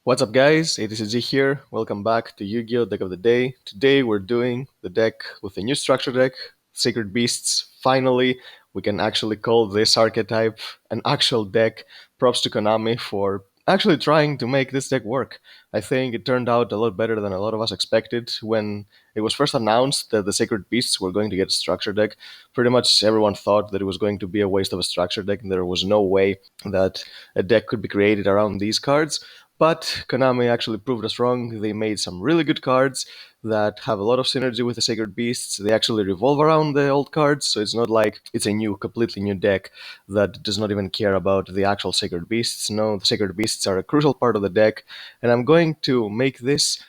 What's up guys, ATCG here, welcome back to Yu-Gi-Oh! Deck of the Day. Today we're doing the deck with a new structure deck, Sacred Beasts. Finally, we can actually call this archetype an actual deck. Props to Konami for actually trying to make this deck work. I think it turned out a lot better than a lot of us expected. When it was first announced that the Sacred Beasts were going to get a structure deck, pretty much everyone thought that it was going to be a waste of a structure deck and there was no way that a deck could be created around these cards. But Konami actually proved us wrong. They made some really good cards that have a lot of synergy with the Sacred Beasts. They actually revolve around the old cards, so it's not like it's a completely new deck that does not even care about the actual Sacred Beasts. No, the Sacred Beasts are a crucial part of the deck, and I'm going to make this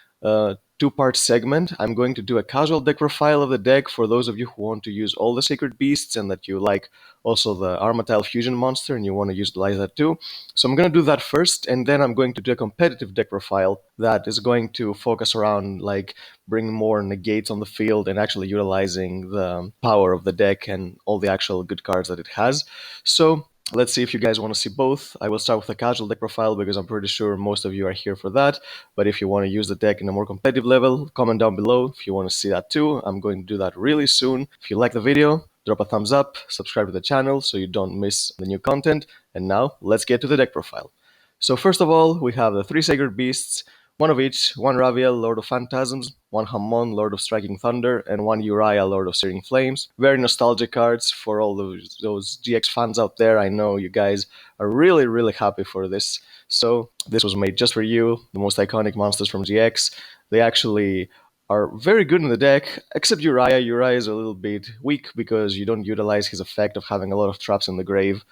two-part segment. I'm going to do a casual deck profile of the deck for those of you who want to use all the Sacred Beasts and that you like also the Armatile Fusion monster and you want to utilize that too. So I'm going to do that first, and then I'm going to do a competitive deck profile that is going to focus around like bringing more negates on the field and actually utilizing the power of the deck and all the actual good cards that it has. So let's see if you guys want to see both. I will start with a casual deck profile because I'm pretty sure most of you are here for that. But if you want to use the deck in a more competitive level, comment down below if you want to see that too. I'm going to do that really soon. If you like the video, drop a thumbs up, subscribe to the channel so you don't miss the new content. And now, let's get to the deck profile. So first of all, we have the three Sacred Beasts, one of each, one Raviel, Lord of Phantasms, one Hamon, Lord of Striking Thunder, and one Uriah, Lord of Searing Flames. Very nostalgic cards for all those GX fans out there. I know you guys are really happy for this. So this was made just for you, the most iconic monsters from GX. They actually are very good in the deck, except Uriah. Uriah is a little bit weak because you don't utilize his effect of having a lot of traps in the grave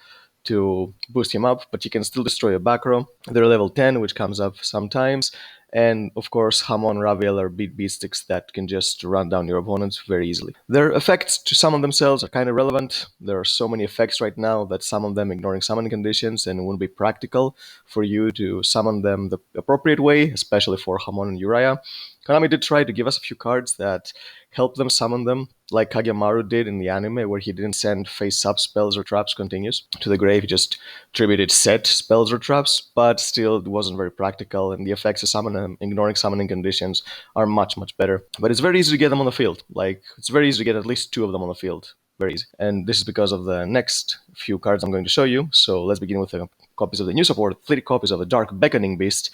to boost him up, but you can still destroy a back row. They're level 10, which comes up sometimes. And of course, Hamon, Raviel are beat beatsticks that can just run down your opponent very easily. Their effects to summon themselves are kind of relevant. There are so many effects right now that summon them ignoring summoning conditions, and it wouldn't be practical for you to summon them the appropriate way, especially for Hamon and Uriah. Konami did try to give us a few cards that help them summon them, like Kagemaru did in the anime, where he didn't send face-up spells or traps continuous to the grave. He just tributed set spells or traps, but still it wasn't very practical, and the effects of ignoring summoning conditions are much better. But it's very easy to get them on the field. Like, it's very easy to get at least two of them on the field. Very easy. And this is because of the next few cards I'm going to show you. So let's begin with the copies of the new support, 3 copies of the Dark Beckoning Beast.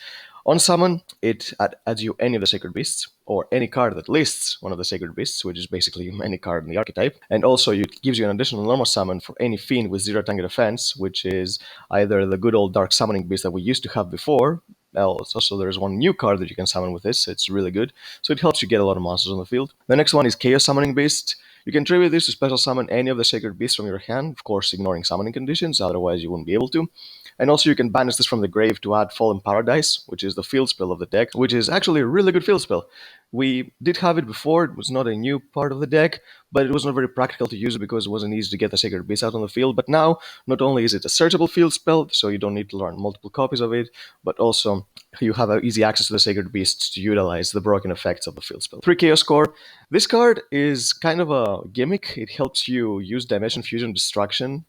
On summon, it adds you any of the Sacred Beasts, or any card that lists one of the Sacred Beasts, which is basically any card in the archetype. And also it gives you an additional normal summon for any Fiend with 0 Tango Defense, which is either the good old Dark Summoning Beast that we used to have before. Also, there's one new card that you can summon with this. It's really good. So it helps you get a lot of monsters on the field. The next one is Chaos Summoning Beast. You can tribute this to special summon any of the Sacred Beasts from your hand, of course ignoring summoning conditions, otherwise you wouldn't be able to. And also you can banish this from the grave to add Fallen Paradise, which is the field spell of the deck, which is actually a really good field spell. We did have it before, it was not a new part of the deck, but it was not very practical to use because it wasn't easy to get the Sacred Beast out on the field. But now, not only is it a searchable field spell, so you don't need to learn multiple copies of it, but also you have easy access to the Sacred Beasts to utilize the broken effects of the field spell. 3 Chaos Core. This card is kind of a gimmick. It helps you use Dimension Fusion Destruction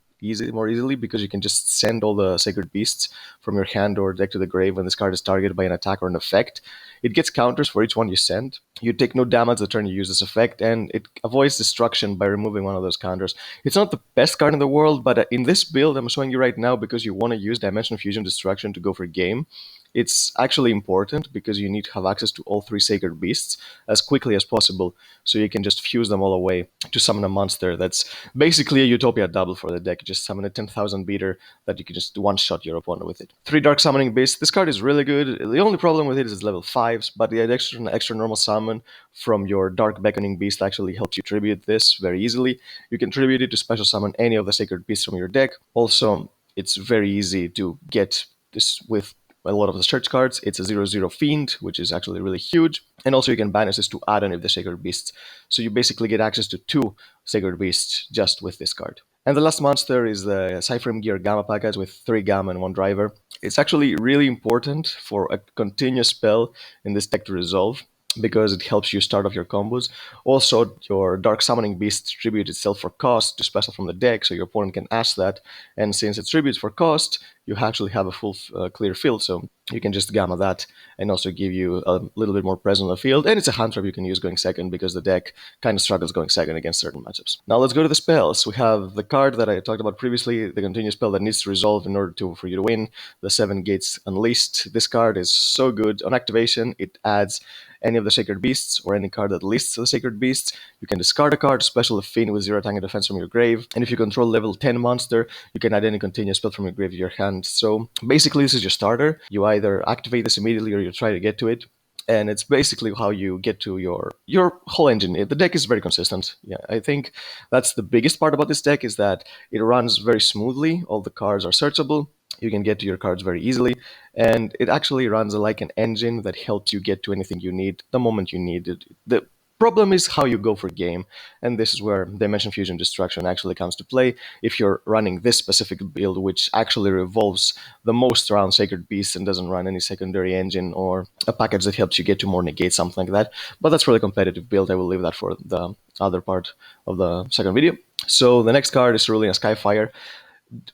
more easily because you can just send all the Sacred Beasts from your hand or deck to the grave when this card is targeted by an attack or an effect. It gets counters for each one you send. You take no damage the turn you use this effect, and it avoids destruction by removing one of those counters. It's not the best card in the world, but in this build I'm showing you right now because you want to use Dimension Fusion Destruction to go for game. It's actually important because you need to have access to all 3 Sacred Beasts as quickly as possible, so you can just fuse them all away to summon a monster that's basically a Utopia double for the deck. You just summon a 10,000 beater that you can just one-shot your opponent with it. 3 Dark Summoning Beasts. This card is really good. The only problem with it is it's level 5s, but the extra normal summon from your Dark Beckoning Beast actually helps you tribute this very easily. You can tribute it to special summon any of the Sacred Beasts from your deck. Also, it's very easy to get this with a lot of the search cards. It's a 0/0 Fiend, which is actually really huge. And also you can banish this to add any of the Sacred Beasts. So you basically get access to 2 Sacred Beasts just with this card. And the last monster is the Cyframe Gear Gamma package with 3 Gamma and 1 Driver. It's actually really important for a continuous spell in this deck to resolve. because it helps you start off your combos. Also, your Dark Summoning Beast tribute itself for cost to special from the deck, so your opponent can ask that. And since it tributes for cost, you actually have a full clear field, so you can just gamma that and also give you a little bit more presence on the field. And it's a hand trap you can use going second because the deck kind of struggles going second against certain matchups. Now let's go to the spells. We have the card that I talked about previously, the continuous spell that needs to resolve in order for you to win, the 7 Gates Unleashed. This card is so good. On activation, it adds any of the Sacred Beasts or any card that lists the Sacred Beasts. You can discard a card, special a Fiend with 0 attack and defense from your grave. And if you control level 10 monster, you can add any continuous spell from your grave to your hand. So basically, this is your starter. You either activate this immediately or you try to get to it. And it's basically how you get to your whole engine. The deck is very consistent. Yeah, I think that's the biggest part about this deck is that it runs very smoothly. All the cards are searchable. You can get to your cards very easily, and it actually runs like an engine that helps you get to anything you need the moment you need it. The problem is how you go for game, and this is where Dimension Fusion Destruction actually comes to play. If you're running this specific build, which actually revolves the most around Sacred Beasts and doesn't run any secondary engine or a package that helps you get to more negate, something like that. But that's for the competitive build. I will leave that for the other part of the second video. So the next card is Ruling a Skyfire.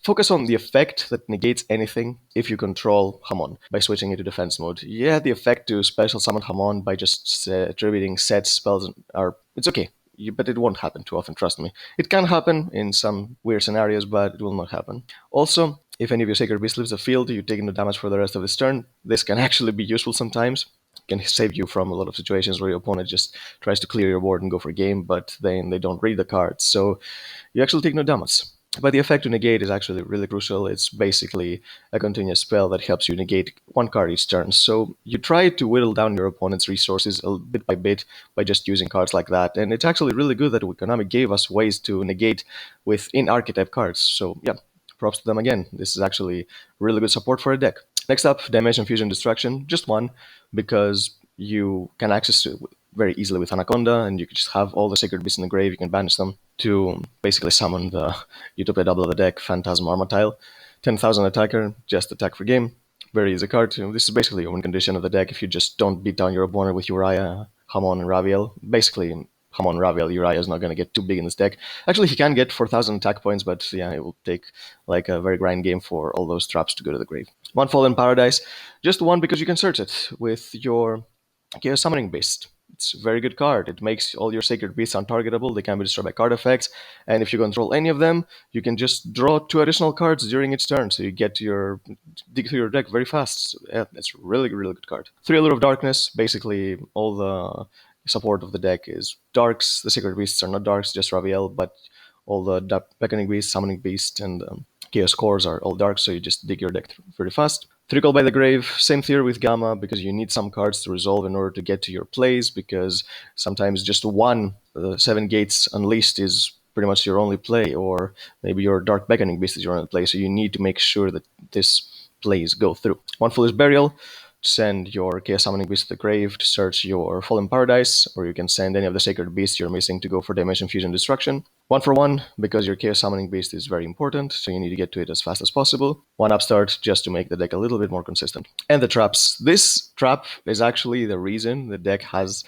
Focus on the effect that negates anything if you control Hamon by switching into defense mode. Yeah, the effect to special summon Hamon by just attributing set spells it's okay, but it won't happen too often, trust me. It can happen in some weird scenarios, but it will not happen. Also, if any of your Sacred Beast leaves the field, you take no damage for the rest of this turn. This can actually be useful sometimes. It can save you from a lot of situations where your opponent just tries to clear your board and go for game, but then they don't read the cards, so you actually take no damage. But the effect to negate is actually really crucial. It's basically a continuous spell that helps you negate one card each turn. So you try to whittle down your opponent's resources bit by bit by just using cards like that. And it's actually really good that Konami gave us ways to negate within archetype cards. So yeah, props to them again. This is actually really good support for a deck. Next up, Dimension Fusion Destruction. Just one, because you can access it very easily with Anaconda, and you can just have all the Sacred Beasts in the grave. You can banish them to basically summon the Utopia double of the deck, Phantasm Armatile. 10,000 attacker, just attack for game. Very easy card. This is basically a win condition of the deck if you just don't beat down your opponent with Uriah, Hamon, and Raviel. Basically, Hamon, Raviel, Uriah is not going to get too big in this deck. Actually, he can get 4,000 attack points, but yeah, it will take like a very grind game for all those traps to go to the grave. One Fallen Paradise, just one because you can search it with your Chaos Summoning Beast. It's a very good card. It makes all your Sacred Beasts untargetable. They can be destroyed by card effects. And if you control any of them, you can just draw 2 additional cards during each turn. So you get to dig through your deck very fast. So, yeah, it's a really, really good card. 3 Allure of Darkness. Basically, all the support of the deck is darks. The Sacred Beasts are not darks, just Raviel, but all the Beckoning Beast, Summoning Beast, and Chaos Cores are all dark, so you just dig your deck very fast. 3 Call by the Grave, same theory with Gamma, because you need some cards to resolve in order to get to your plays, because sometimes just one 7 Gates Unleashed is pretty much your only play, or maybe your Dark Beckoning Beast is your only play, so you need to make sure that this plays go through. One Foolish Burial, send your Chaos Summoning Beast to the grave to search your Fallen Paradise, or you can send any of the Sacred Beasts you're missing to go for Dimension Fusion Destruction. 1 for 1, because your Chaos Summoning Beast is very important, so you need to get to it as fast as possible. 1 Upstart, just to make the deck a little bit more consistent. And the traps. This trap is actually the reason the deck has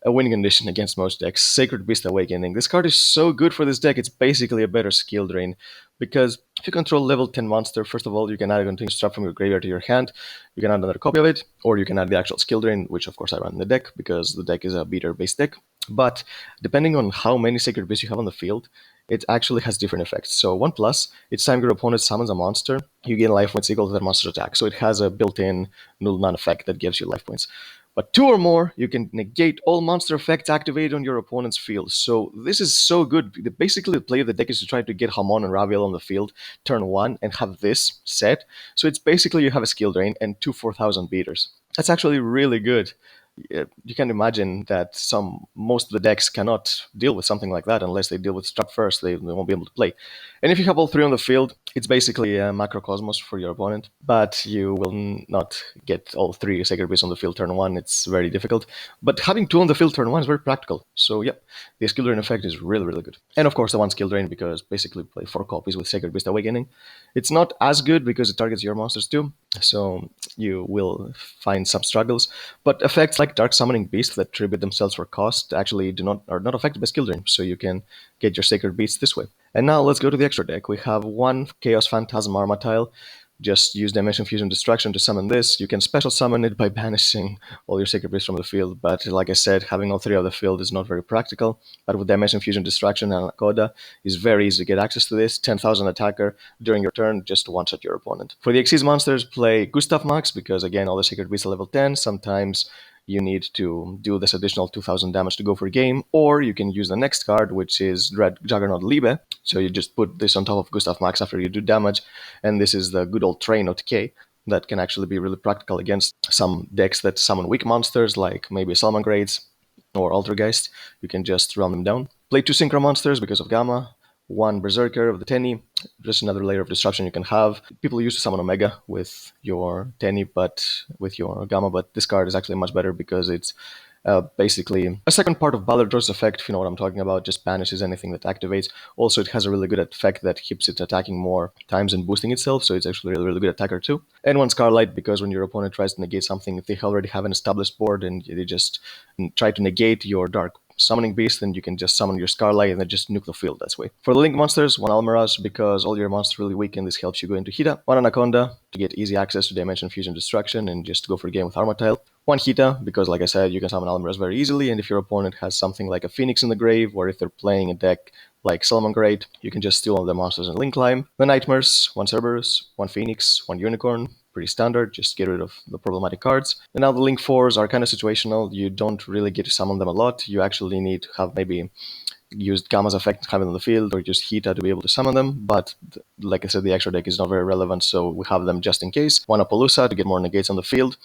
a winning condition against most decks. Sacred Beast Awakening. This card is so good for this deck, it's basically a better skill drain. Because if you control level 10 monster, first of all, you can add a continuous trap from your graveyard to your hand. You can add another copy of it, or you can add the actual skill drain, which of course I run in the deck, because the deck is a beater-based deck. But depending on how many Sacred Beasts you have on the field, it actually has different effects. So 1 plus, each time your opponent summons a monster, you gain life points equal to that monster's attack. So it has a built-in null-none effect that gives you life points. But 2 or more, you can negate all monster effects activated on your opponent's field. So this is so good. Basically, the play of the deck is to try to get Hamon and Raviel on the field turn 1 and have this set. So it's basically you have a skill drain and 2 4,000 beaters. That's actually really good. You can imagine that most of the decks cannot deal with something like that unless they deal with Strap first. They won't be able to play. And if you have all 3 on the field, it's basically a Macrocosmos for your opponent, but you will not get all 3 Sacred Beasts on the field turn 1. It's very difficult. But having 2 on the field turn 1 is very practical. So yeah, the skill drain effect is really, really good. And of course the 1 skill drain, because basically play 4 copies with Sacred Beast Awakening. It's not as good because it targets your monsters too. so you will find some struggles. But effects like Dark Summoning Beasts that tribute themselves for cost actually are not affected by skill drain, so you can get your Sacred Beasts this way. And now let's go to the extra deck. We have one Chaos Phantasm Arma tile. Just use Dimension Fusion Destruction to summon this. You can special summon it by banishing all your Sacred Beasts from the field, but like I said, having all three of the field is not very practical. But with Dimension Fusion Destruction and Anaconda, it's very easy to get access to this. 10,000 attacker during your turn, just to one-shot your opponent. For the Xyz monsters, play Gustav Max, because again, all the Sacred Beasts are level 10. Sometimes you need to do this additional 2,000 damage to go for a game, or you can use the next card, which is Dread Juggernaut Liebe. So you just put this on top of Gustav Max after you do damage, and this is the good old Train OTK that can actually be really practical against some decks that summon weak monsters, like maybe Salmongrades or Altergeist. You can just run them down. Play 2 Synchro monsters because of Gamma, 1 Berserker of the Tenny, just another layer of disruption you can have. People used to summon Omega with your Tenny, but with your Gamma, but this card is actually much better because it's basically a second part of Ballardor's effect, if you know what I'm talking about, just banishes anything that activates. Also, it has a really good effect that keeps it attacking more times and boosting itself, so it's actually a really good attacker too. And 1 Scarlight, because when your opponent tries to negate something, if they already have an established board and they just try to negate your Dark Summoning Beast, then you can just summon your Scarlight and then just nuke the field that way. For the Link monsters, 1 Almirage, because all your monsters are really weak and this helps you go into Hita. 1 Anaconda, to get easy access to Dimension Fusion Destruction and just go for a game with Armatile. 1 Hita, because like I said, you can summon Almirage very easily, and if your opponent has something like a Phoenix in the grave, or if they're playing a deck like Salamangreat, you can just steal all the monsters and Link Climb. The Nightmares, 1 Cerberus, 1 Phoenix, 1 Unicorn, pretty standard, just get rid of the problematic cards. And now the Link 4s are kind of situational, you don't really get to summon them a lot, you actually need to have maybe used Gamma's effect, have it on the field, or just Hita to be able to summon them, but like I said, the extra deck is not very relevant, so we have them just in case. 1 Appaloosa to get more negates on the field.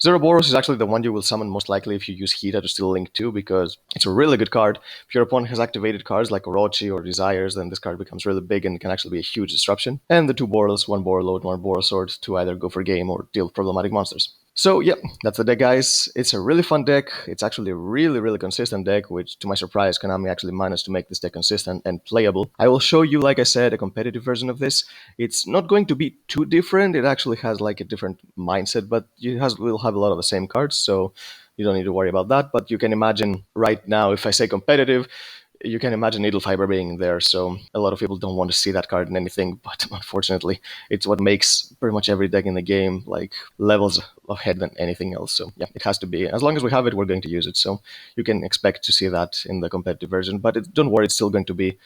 Zeroboros is actually the one you will summon most likely if you use Hita to steal Link 2, because it's a really good card. If your opponent has activated cards like Orochi or Desires, then this card becomes really big and can actually be a huge disruption. And the 2 Borals, 1 Borreload, 1 Borosword, to either go for game or deal problematic monsters. So yeah, that's the deck, guys. It's a really fun deck. It's actually a really consistent deck, which to my surprise, Konami actually managed to make this deck consistent and playable. I will show you, like I said, a competitive version of this. It's not going to be too different. It actually has like a different mindset, but will have a lot of the same cards, so you don't need to worry about that. But you can imagine right now, if I say competitive, you can imagine Needle Fiber being there, so a lot of people don't want to see that card in anything, but unfortunately, it's what makes pretty much every deck in the game like levels ahead than anything else. So yeah, it has to be. As long as we have it, we're going to use it. So you can expect to see that in the competitive version, but don't worry, it's still going to be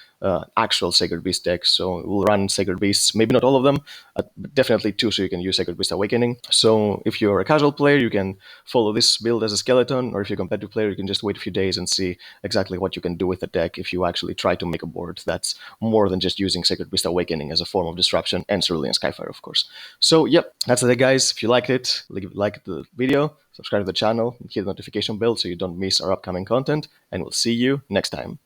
actual Sacred Beast deck. So we'll run Sacred Beasts, maybe not all of them, but definitely 2, so you can use Sacred Beast Awakening. So if you're a casual player, you can follow this build as a skeleton, or if you're a competitive player, you can just wait a few days and see exactly what you can do with the deck if you actually try to make a board that's more than just using Sacred Beast Awakening as a form of disruption, and Cerulean Skyfire, of course. So yep, that's it, guys. If you liked it, like the video, subscribe to the channel, and hit the notification bell so you don't miss our upcoming content, and we'll see you next time.